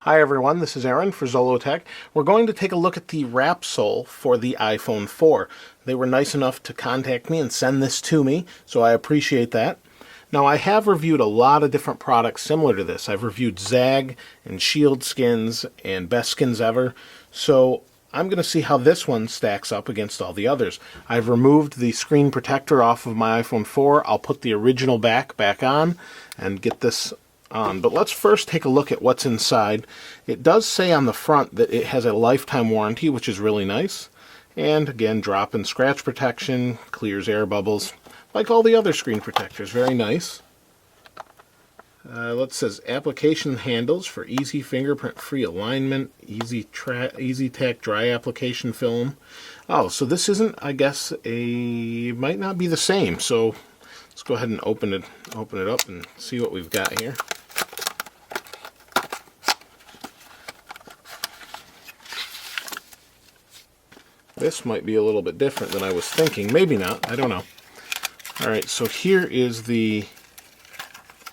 Hi everyone, this is Aaron for Zollotech. We're going to take a look at the Wrapsol for the iPhone 4. They were nice enough to contact me and send this to me, so I appreciate that. Now I have reviewed a lot of different products similar to this. I've reviewed Zag and Shield skins and Best Skins Ever, so I'm going to see how this one stacks up against all the others. I've removed the screen protector off of my iPhone 4. I'll put the original back on and get this on. But let's first take a look at what's inside. It does say on the front that it has a lifetime warranty, which is really nice. And again, drop and scratch protection, clears air bubbles, like all the other screen protectors. Very nice. It says application handles for easy fingerprint-free alignment, easy tack dry application film. Oh, so this isn't, I guess, might not be the same. So let's go ahead and open it up and see what we've got here. This might be a little bit different than I was thinking. Maybe not. I don't know. All right, so here is the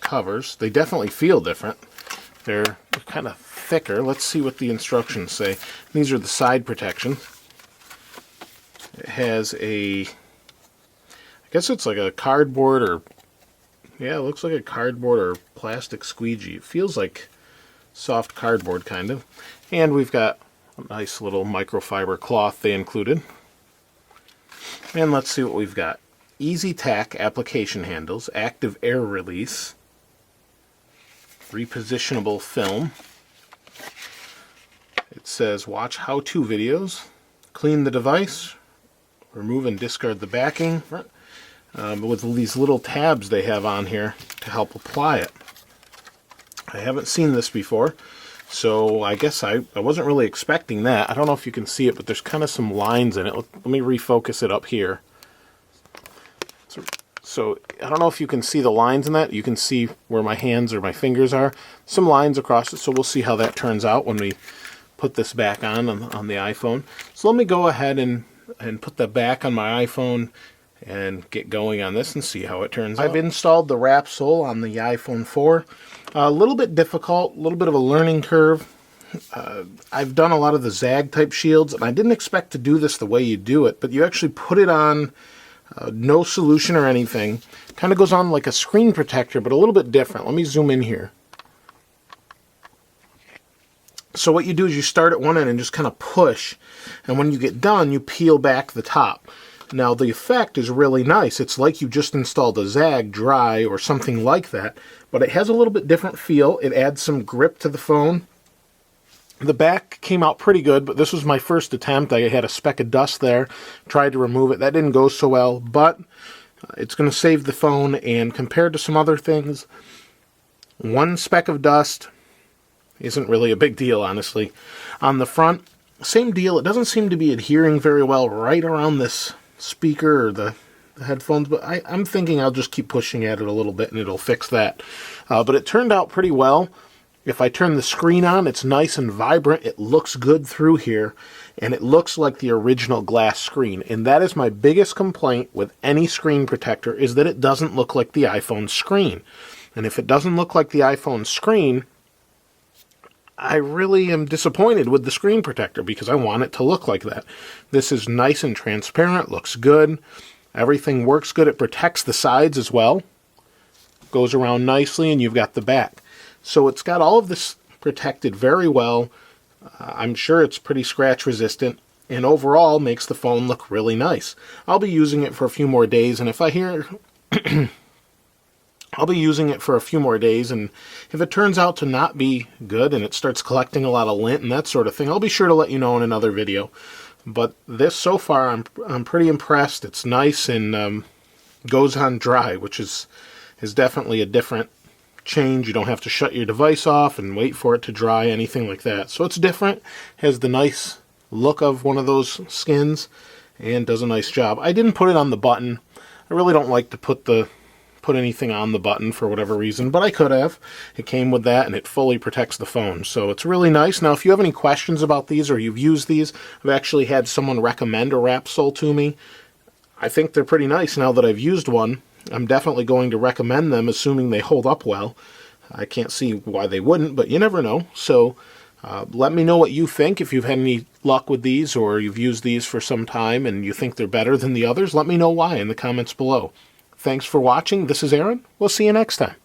covers. They definitely feel different. They're kind of thicker. Let's see what the instructions say. These are the side protections. It has I guess it's like a cardboard or, yeah, it looks like a cardboard or plastic squeegee. It feels like soft cardboard kind of. And we've got a nice little microfiber cloth they included. And let's see what we've got. Easy tack application handles, active air release, repositionable film. It says watch how-to videos, clean the device, remove and discard the backing, with these little tabs they have on here to help apply it. I haven't seen this before, so I guess I wasn't really expecting that. I don't know if you can see it, but there's kind of some lines in it. Let me refocus it up here. So I don't know if you can see the lines in that. You can see where my hands or my fingers are. Some lines across it, so we'll see how that turns out when we put this back on the iPhone. So let me go ahead and put that back on my iPhone and get going on this and see how it turns out. I've installed the Wrapsol on the iPhone 4. A little bit difficult, a little bit of a learning curve. I've done a lot of the Zag type shields, and I didn't expect to do this the way you do it, but you actually put it on, no solution or anything. Kind of goes on like a screen protector, but a little bit different. Let me zoom in here. So what you do is you start at one end and just kind of push, and when you get done, you peel back the top. Now the effect is really nice. It's like you just installed a Zag dry or something like that, but it has a little bit different feel. It adds some grip to the phone. The back came out pretty good, but this was my first attempt. I had a speck of dust there, tried to remove it. That didn't go so well, but it's going to save the phone, and compared to some other things, one speck of dust isn't really a big deal, honestly. On the front, same deal. It doesn't seem to be adhering very well right around this speaker or the headphones, but I'm thinking I'll just keep pushing at it a little bit and it'll fix that. But it turned out pretty well. If I turn the screen on, it's nice and vibrant. It looks good through here, and it looks like the original glass screen. And that is my biggest complaint with any screen protector, is that it doesn't look like the iPhone screen. And if it doesn't look like the iPhone screen, I really am disappointed with the screen protector because I want it to look like that. This is nice and transparent, looks good. Everything works good. It protects the sides as well. Goes around nicely, and you've got the back. So it's got all of this protected very well. I'm sure it's pretty scratch resistant, and overall makes the phone look really nice. I'll be using it for a few more days, and if I hear I'll be using it for a few more days, and if it turns out to not be good and it starts collecting a lot of lint and that sort of thing, I'll be sure to let you know in another video. But this, so far, I'm pretty impressed. It's nice and goes on dry, which is definitely a different change. You don't have to shut your device off and wait for it to dry, anything like that. So it's different, has the nice look of one of those skins, and does a nice job. I didn't put it on the button. I really don't like to put anything on the button for whatever reason, but I could have. It came with that, and it fully protects the phone, so it's really nice. Now, if you have any questions about these or you've used these, I've actually had someone recommend a Wrapsol to me. I think they're pretty nice now that I've used one. I'm definitely going to recommend them, assuming they hold up well. I can't see why they wouldn't, but you never know. So Let me know what you think. If you've had any luck with these or you've used these for some time and you think they're better than the others, let me know why in the comments below. Thanks for watching. This is Aaron. We'll see you next time.